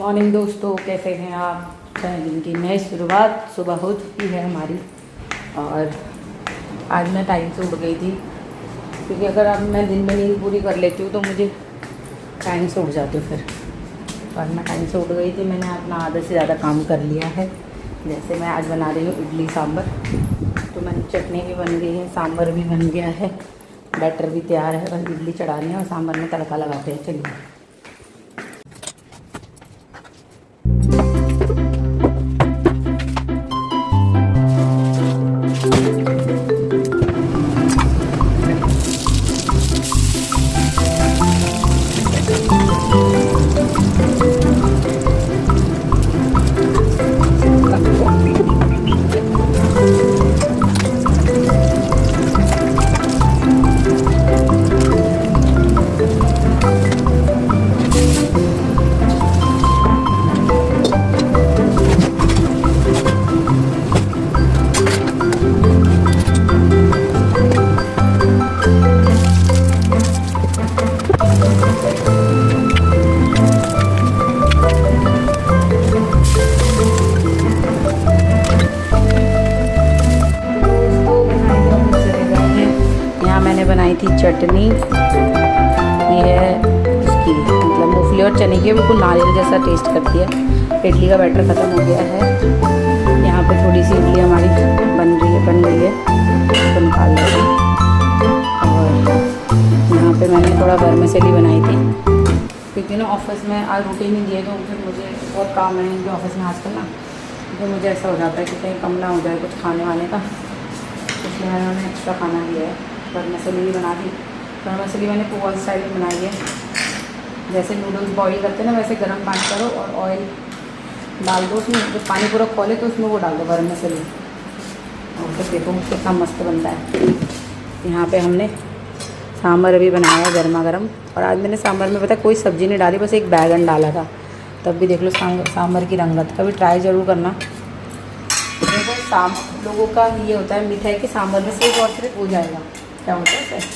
Morning दोस्तों, कैसे हैं आप। दिन की नई शुरुआत सुबह हो चुकी है हमारी। और आज मैं टाइम से उठ गई थी, क्योंकि अगर अब मैं दिन में नींद पूरी कर लेती हूँ तो मुझे टाइम से उठ जाती हूँ फिर। तो आज मैं टाइम से उठ गई थी। मैंने अपना आधे से ज़्यादा काम कर लिया है। जैसे मैं आज बना रही हूँ इडली सांभर, तो मैंने चटनी भी बन गई है, सांभर भी बन गया है, बैटर भी तैयार है, बस इडली चढ़ानी है और सांभर में तड़का लगाते हैं। चलिए। बनाई थी चटनी, ये है इसकी मतलब मूंगफली और चने की, बिल्कुल नारियल जैसा टेस्ट करती है। इडली का बैटर ख़त्म हो गया है। यहाँ पे थोड़ी सी इडली हमारी बन गई है, इसको निकाल लेंगे। और यहाँ पे मैंने थोड़ा वर्मिसेली बनाई थी, क्योंकि ना ऑफिस में आज रोटी नहीं दिए, तो फिर मुझे बहुत काम है इनके ऑफिस में आजकल ना, तो मुझे ऐसा हो जाता है कि कहीं कम ना हो जाए कुछ खाने वाने का, इसलिए मैंने उन्हें एक्स्ट्रा खाना दिया है। वर्मिसेली भी बना दी। वर्मिसेली मैंने पोहा स्टाइल में बनाई है। जैसे नूडल्स बॉईल करते हैं ना, वैसे गर्म पानी करो और ऑयल डाल दो उसमें, जब पानी पूरा खोले तो उसमें वो डाल दो वर्मिसेली, और फिर देखो कितना मस्त बनता है। यहाँ पे हमने सांभर अभी बनाया है गर्मा गर्म। और आज मैंने सांभर में पता कोई सब्ज़ी नहीं डाली, बस एक बैगन डाला था, तब भी देख लो सांभर की रंगत। कभी ट्राई ज़रूर करना। देखो लोगों का ये होता है मीठा है कि सांभर में सिर्फ और सिर्फ हो जाएगा, क्या होता है सर,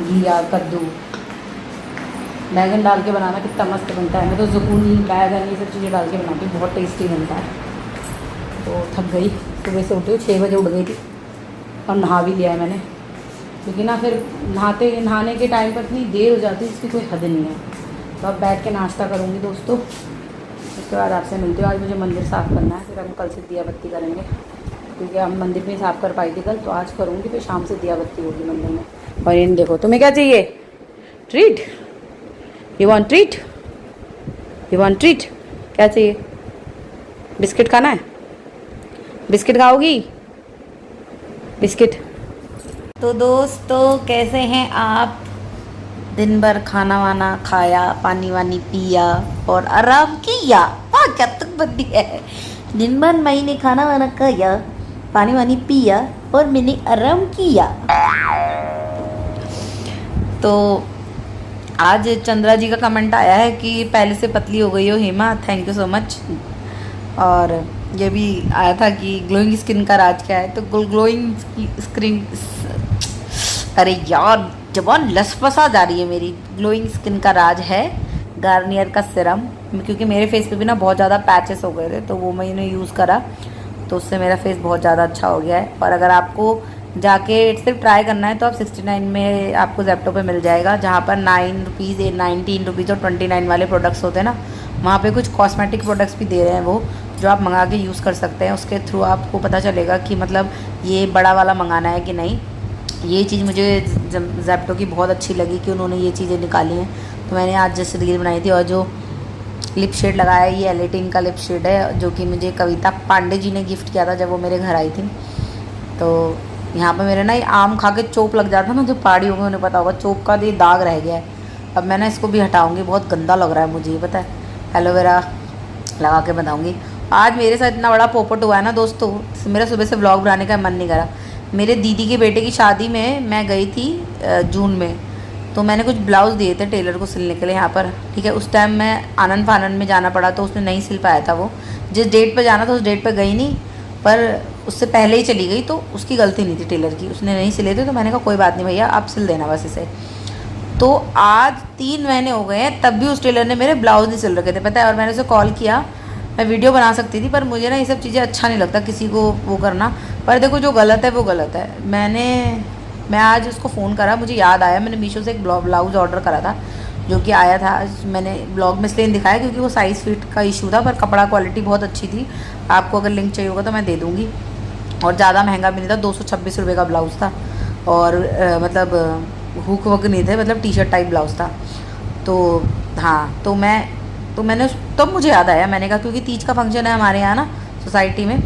घिया, कद्दू, बैगन डाल के बनाना कितना मस्त बनता है। मैं तो ज़ुकूनी, बैगन, ये सब चीज़ें डाल के बनाती हूँ, बहुत टेस्टी बनता है। तो थक गई, सुबह से उठी हूँ, 6 बजे उठ गई थी और नहा भी लिया है मैंने, क्योंकि ना फिर नहाने के टाइम पर इतनी देर हो जाती है जिसकी कोई हद नहीं है। तो अब बैठ के नाश्ता करूँगी दोस्तों, उसके बाद आपसे मिलती हूँ। आज मुझे मंदिर साफ़ करना है, फिर हम कल से दिया बत्ती करेंगे, क्योंकि हम मंदिर में साफ़ कर पाई थी कल, तो आज करूँगी, फिर शाम से दिया बत्ती होगी मंदिर में। और इन देखो, तुम्हें क्या चाहिए? Treat? You want treat? You want treat? क्या चाहिए? बिस्किट खाना है? बिस्किट खाओगी? बिस्किट। तो दोस्तों, कैसे हैं आप? दिन भर खाना वाना खाया, पानी वानी पिया और आराम किया। वाह, क्या तक बंदी है। दिन भर मैंने खाना वाना खाया, पानी वानी पिया और मैंने आराम किया। तो आज चंद्रा जी का कमेंट आया है कि पहले से पतली हो गई हो Hema, thank you so much. और ये भी आया था कि ग्लोइंग स्किन का राज क्या है, तो ग्लोइंग स्किन, अरे यार जबान लसपसा जा रही है मेरी। ग्लोइंग स्किन का राज है गार्नियर का सिरम, क्योंकि मेरे फेस पे भी ना बहुत ज़्यादा पैचेस हो गए थे, तो वो मैंने यूज़ करा, तो उससे मेरा फेस बहुत ज़्यादा अच्छा हो गया है। और अगर आपको जाके सिर्फ ट्राई करना है तो आप 69 में आपको जेप्टो पे मिल जाएगा, जहाँ पर 9 रुपीज़, 19 रुपीज़ और 29 वाले प्रोडक्ट्स होते हैं ना, वहाँ पे कुछ कॉस्मेटिक प्रोडक्ट्स भी दे रहे हैं वो, जो आप मंगा के यूज़ कर सकते हैं। उसके थ्रू आपको पता चलेगा कि मतलब ये बड़ा वाला मंगाना है कि नहीं। ये चीज़ मुझे जेप्टो की बहुत अच्छी लगी कि उन्होंने ये चीज़ें निकाली हैं, तो मैंने आज जैसे रील बनाई थी। और जो लिप शेड लगाया है, ये एलेटिन का लिप शेड है, जो कि मुझे कविता पांडे जी ने गिफ्ट किया था जब वो मेरे घर आई थी। तो यहाँ पे मेरे ना ये आम खा के चोप लग जाता है ना, जो पहाड़ी होंगे उन्हें पता होगा, चोप का ये दाग रह गया है। अब मैं ना इसको भी हटाऊँगी, बहुत गंदा लग रहा है मुझे, ये पता है। एलोवेरा लगा के बताऊँगी। आज मेरे साथ इतना बड़ा पोपट हुआ है ना दोस्तों, मेरा सुबह से व्लॉग बनाने का मन नहीं करा। मेरे दीदी के बेटे की शादी में मैं गई थी जून में, तो मैंने कुछ ब्लाउज़ दिए थे टेलर को सिलने के लिए यहाँ पर, ठीक है। उस टाइम मैं आनंद फानंद में जाना पड़ा, तो उसने नहीं सिल पाया था। वो जिस डेट पे जाना था उस डेट पे गई नहीं, पर उससे पहले ही चली गई, तो उसकी गलती नहीं थी टेलर की, उसने नहीं सिले थे। तो मैंने कहा कोई बात नहीं भैया, आप सिल देना बस इसे। तो आज 3 महीने हो गए हैं, तब भी उस टेलर ने मेरे ब्लाउज नहीं सिल रखे थे, पता है। और मैंने उसे कॉल किया, मैं वीडियो बना सकती थी, पर मुझे ना ये सब चीज़ें अच्छा नहीं लगता किसी को वो करना। पर देखो जो गलत है वो गलत है। मैं आज उसको फ़ोन करा, मुझे याद आया मैंने मीशो से एक ब्लाउज़ ऑर्डर करा था जो कि आया था। मैंने ब्लॉग में इसलिए नहीं दिखाया क्योंकि वो साइज़ फिट का इशू था, पर कपड़ा क्वालिटी बहुत अच्छी थी। आपको अगर लिंक चाहिए होगा तो मैं दे दूँगी। और ज़्यादा महंगा भी नहीं था, 226 रुपये का ब्लाउज़ था। और मतलब हुक वुक नहीं थे, मतलब टी शर्ट टाइप ब्लाउज़ था। तो हाँ, तो मैंने तब मुझे याद आया, मैंने कहा क्योंकि तीज का फंक्शन है हमारे यहाँ ना सोसाइटी में,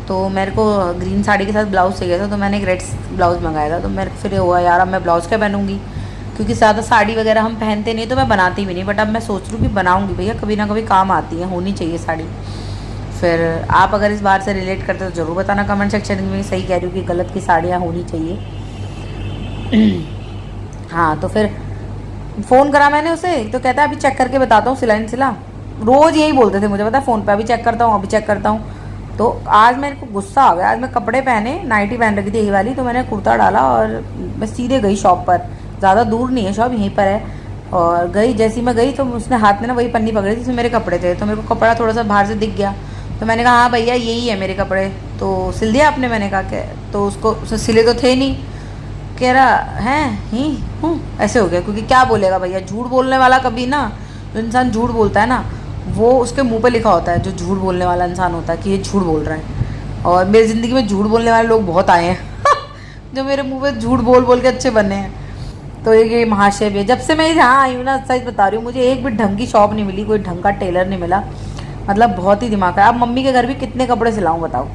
तो मेरे को ग्रीन साड़ी के साथ ब्लाउज़ चाहिए था, तो मैंने एक रेड ब्लाउज़ मंगाया था। तो मेरे को फिर ये हुआ यार अब मैं ब्लाउज़ क्या पहनूँगी, क्योंकि ज़्यादा साड़ी वगैरह हम पहनते नहीं, तो मैं बनाती भी नहीं। बट अब मैं सोच रही हूँ कि बनाऊँगी भैया, कभी ना कभी काम आती है, होनी चाहिए साड़ी। फिर आप अगर इस बात से रिलेट करते हो तो ज़रूर बताना कमेंट सेक्शन में। सही कह रही हूँ कि गलत की साड़ियाँ होनी चाहिए। हाँ, तो फिर फ़ोन करा मैंने उसे, तो कहता है अभी चेक करके बताता हूँ, सिला नहीं सिला। रोज़ यही बोलते थे मुझे, पता है, फ़ोन पे, अभी चेक करता हूँ, अभी चेक करता हूँ। तो आज मेरे को गुस्सा आ गया। आज मैं कपड़े पहने, नाइटी पहन रखी थी यही वाली, तो मैंने कुर्ता डाला और मैं सीधे गई शॉप पर। ज़्यादा दूर नहीं है शॉप, यहीं पर है। और गई, जैसी मैं गई तो उसने हाथ में ना वही पन्नी पकड़ी थी जिसमें मेरे कपड़े थे। तो मेरे को कपड़ा थोड़ा सा बाहर से दिख गया, तो मैंने कहा हाँ भैया यही है मेरे कपड़े, तो सिल दिया आपने? मैंने कहा कि तो उसको सिले तो थे नहीं। कह रहा हैं ही हूँ, ऐसे हो गया। क्योंकि क्या बोलेगा भैया, झूठ बोलने वाला कभी ना, जो इंसान झूठ बोलता है ना, वो उसके मुंह पे लिखा होता है जो झूठ बोलने वाला इंसान होता है कि ये झूठ बोल रहा है। और मेरी ज़िंदगी में झूठ बोलने वाले लोग बहुत आए हैं जो मेरे मुंह पे झूठ बोल बोल के अच्छे बने हैं। तो ये महाशय भी है। जब से मैं यहाँ आई हूँ ना, सच बता रही हूँ, मुझे एक भी ढंग की शॉप नहीं मिली, कोई ढंग का टेलर नहीं मिला। मतलब बहुत ही दिमाग है। अब मम्मी के घर भी कितने कपड़े सिलाऊँ बताओ।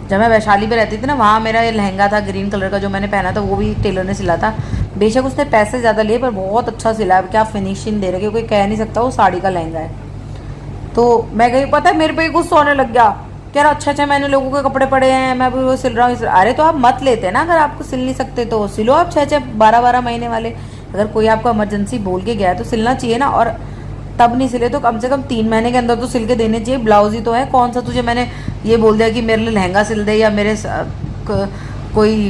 जब मैं वैशाली पे रहती थी ना, वहाँ मेरा ये लहंगा था ग्रीन कलर का जो मैंने पहना था, वो भी टेलर ने सिला था। बेशक उसने पैसे ज़्यादा लिए, पर बहुत अच्छा सिला है। क्या फिनिशिंग दे रहे, कोई कह नहीं सकता वो साड़ी का लहंगा है। तो मैं गई, पता है मेरे पे गुस्सा होने लग गया। कह रहा अच्छा मैंने लोगों के कपड़े पड़े हैं, मैं भी वो सिल रहा हूँ। अरे तो आप मत लेते ना, अगर आपको सिल नहीं सकते तो सिलो आप 6-6 12-12 महीने वाले। अगर कोई आपको इमरजेंसी बोल के गया है तो सिलना चाहिए ना। और तब नहीं सिले तो कम से कम 3 महीने के अंदर तो सिल के देने चाहिए। ब्लाउज ही तो है, कौन सा तुझे मैंने ये बोल दिया कि मेरे लिए लहंगा सिल दे, या मेरे कोई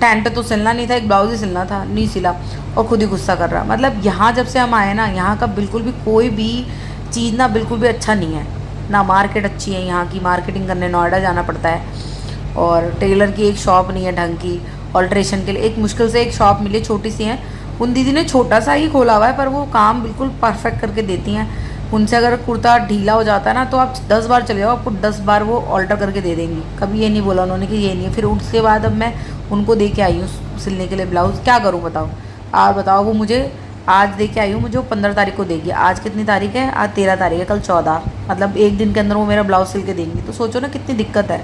टेंट तो सिलना नहीं था, एक ब्लाउज ही सिलना था, नहीं सिला और खुद ही गुस्सा कर रहा। मतलब यहाँ जब से हम आए ना, यहाँ का बिल्कुल भी कोई भी चीज़ ना बिल्कुल भी अच्छा नहीं है ना। मार्केट अच्छी है, यहाँ की मार्केटिंग करने नोएडा जाना पड़ता है। और टेलर की एक शॉप नहीं है ढंग की, ऑल्ट्रेशन के लिए एक मुश्किल से एक शॉप मिली, छोटी सी है। उन दीदी ने छोटा सा ही खोला हुआ है, पर वो काम बिल्कुल परफेक्ट करके देती हैं। उनसे अगर कुर्ता ढीला हो जाता है ना, तो आप 10 बार चले जाओ, आपको 10 बार वो ऑल्टर करके दे देंगी। कभी ये नहीं बोला उन्होंने कि ये नहीं है। फिर उसके बाद अब मैं उनको दे के आई हूँ सिलने के लिए ब्लाउज़। क्या करूँ बताओ, आप बताओ। वो मुझे आज दे के आई हूँ, मुझे वो 15 तारीख को देगी। आज कितनी तारीख है? आज 13 तारीख है, कल 14। मतलब एक दिन के अंदर वो मेरा ब्लाउज़ सिल के देंगी। तो सोचो ना कितनी दिक्कत है।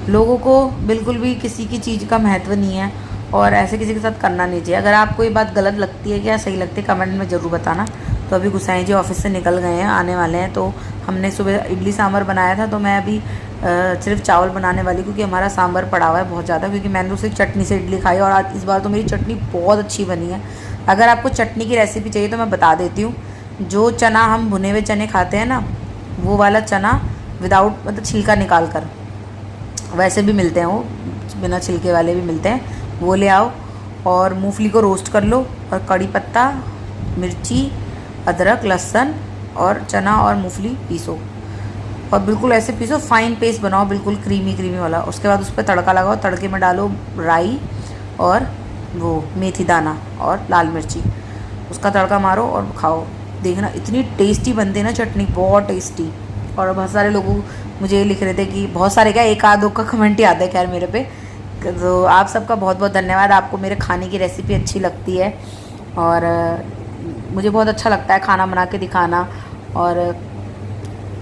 लोगों को बिल्कुल भी किसी की चीज़ का महत्व नहीं है, और ऐसे किसी के साथ करना नहीं चाहिए। अगर आपको ये बात गलत लगती है क्या सही लगती है, कमेंट में ज़रूर बताना। तो अभी गुसाई जी ऑफिस से निकल गए हैं, आने वाले हैं। तो हमने सुबह इडली सांभर बनाया था, तो मैं अभी सिर्फ चावल बनाने वाली, क्योंकि हमारा सांभर पड़ा हुआ है बहुत ज़्यादा। क्योंकि मैंने तो सिर्फ चटनी से इडली खाई, और आज इस बार तो मेरी चटनी बहुत अच्छी बनी है। अगर आपको चटनी की रेसिपी चाहिए तो मैं बता देती हूँ। जो चना हम भुने हुए चने खाते हैं ना, वो वाला चना विदाउट मतलब छिलका निकाल कर, वैसे भी मिलते हैं वो, बिना छिलके वाले भी मिलते हैं, वो ले आओ। और मूंगफली को रोस्ट कर लो, और कड़ी पत्ता, मिर्ची, अदरक, लहसुन और चना और मूंगफली पीसो, और बिल्कुल ऐसे पीसो, फाइन पेस्ट बनाओ, बिल्कुल क्रीमी क्रीमी वाला। उसके बाद उस पर तड़का लगाओ। तड़के में डालो राई और वो मेथी दाना और लाल मिर्ची, उसका तड़का मारो और खाओ। देखना इतनी टेस्टी बनती है ना चटनी, बहुत टेस्टी। और बहुत सारे लोग मुझे ये लिख रहे थे कि, बहुत सारे क्या, एक आध दो का कमेंट ही आता है खैर मेरे पे। तो आप सबका बहुत बहुत धन्यवाद। आपको मेरे खाने की रेसिपी अच्छी लगती है, और मुझे बहुत अच्छा लगता है खाना बना के दिखाना, और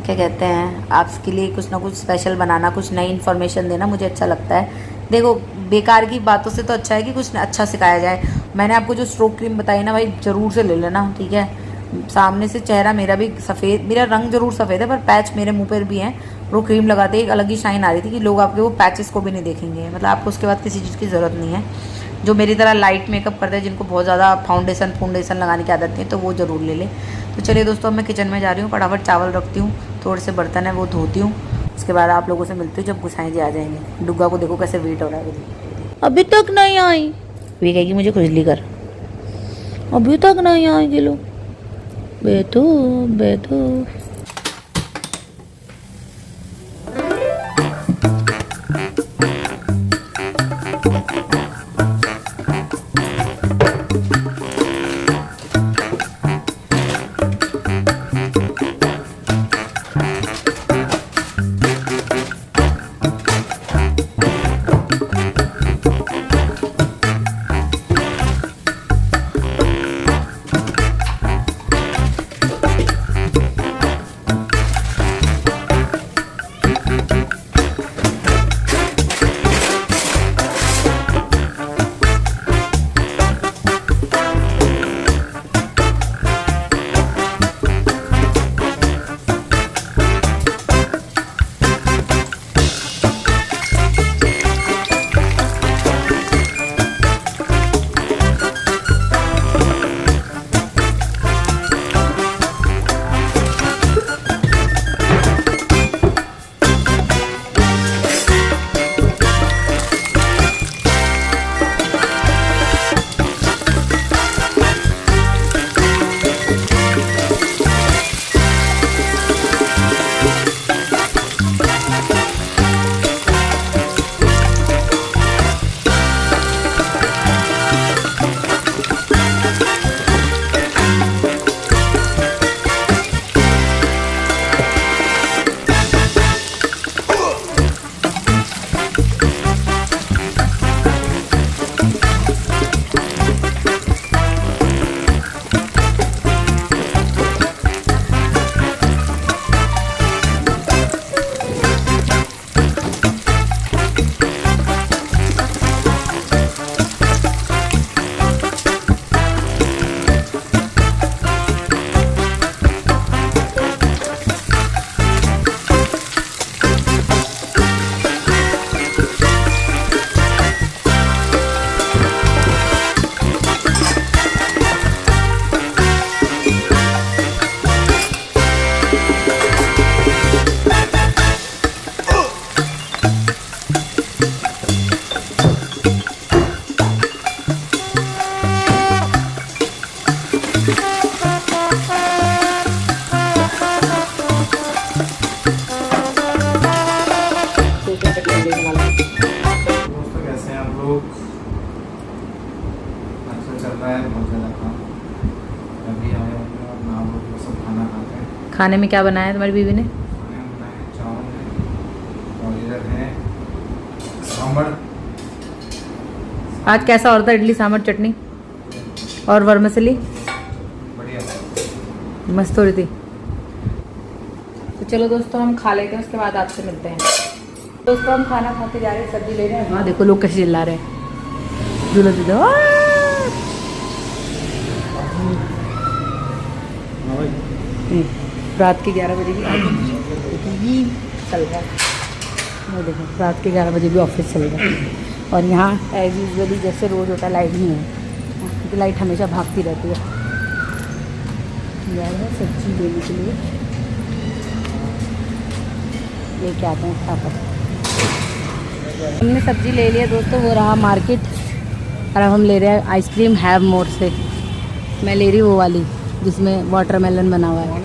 क्या कहते हैं, आपके लिए कुछ ना कुछ स्पेशल बनाना, कुछ नई इन्फॉर्मेशन देना मुझे अच्छा लगता है। देखो बेकार की बातों से तो अच्छा है कि कुछ अच्छा सिखाया जाए। मैंने आपको जो स्ट्रोक क्रीम बताई ना भाई, ज़रूर से ले लेना, ठीक है। सामने से चेहरा मेरा भी सफ़ेद, मेरा रंग ज़रूर सफ़ेद है, पर पैच मेरे मुंह पर भी हैं। वो क्रीम लगाते ही एक अलग ही शाइन आ रही थी कि लोग आपके वो पैचेस को भी नहीं देखेंगे। मतलब आपको उसके बाद किसी चीज़ की ज़रूरत नहीं है। जो मेरी तरह लाइट मेकअप करते हैं, जिनको बहुत ज़्यादा फाउंडेशन लगाने की आदत नहीं है, तो वो ज़रूर ले ले। तो चलिए दोस्तों, अब मैं किचन में जा रही हूँ, फटाफट चावल रखती हूँ, थोड़े से बर्तन है वो धोती हूँ। उसके बाद आप लोगों से मिलती हूँ जब गुसाई जी आ जाएंगे। डुग्गा को देखो कैसे वेट हो रहा है, अभी तक नहीं आई। वे कहेगी मुझे खुजली कर। अभी तक नहीं आए ये लोग। बैठो बैठो। खाने में क्या बनाया है तुम्हारी बीवी ने? आज कैसा और था इडली सांभर चटनी और वर्मिसेली? मस्त हो रही थी। तो चलो दोस्तों हम खा लेते हैं, उसके बाद आपसे मिलते हैं। दोस्तों हम खाना खाते जा रहे हैं, सब्जी ले रहे हैं। हाँ देखो लोग कैसे चिल्ला रहे हैं। दूल्हा दूल्हा रात के 11 बजे भी चल रहा है। वो देखो रात के 11 बजे भी ऑफिस चल रहा है। और यहाँ एज यूजली जैसे रोज़ होता है लाइट नहीं है, क्योंकि लाइट हमेशा भागती रहती है। यार सब्जी लेने के लिए लेके आते हैं फटाफट। हमने सब्जी ले लिया दोस्तों, वो रहा मार्केट। और अब हम ले रहे हैं आइसक्रीम हैव मोर से। मैं ले रही हूँ वो वाली जिसमें वाटरमेलन बना हुआ है,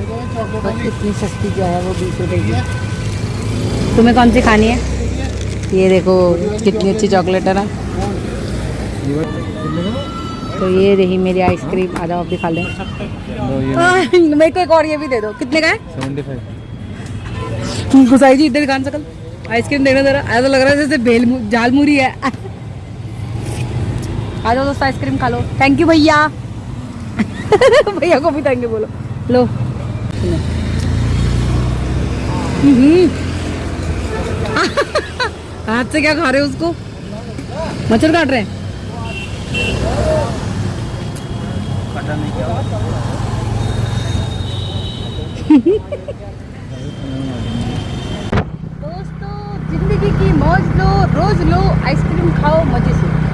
बस इतनी सस्ती जो है वो 20 रुपये की। तुम्हें कौन सी खानी है? ये देखो कितनी अच्छी चॉकलेट है ना। तो ये रही मेरी आइसक्रीम। आ जाओ आप भी खा लें। मेरे को एक और ये भी दे दो। कितने का है? 75। घुसाई जी इधर कान सकल आइसक्रीम देना जरा। ऐसा लग रहा है जैसे भेल झालमुरी है। आ जाओ दोस्तों आइसक्रीम खा लो। थैंक यू भैया। भैया को भी थैंक यू बोलो। लो हाथ से क्या खा रहे हो उसको? मच्छर काट रहे हैं। दोस्तों जिंदगी की मौज लो, रोज लो, आइसक्रीम खाओ मजे से।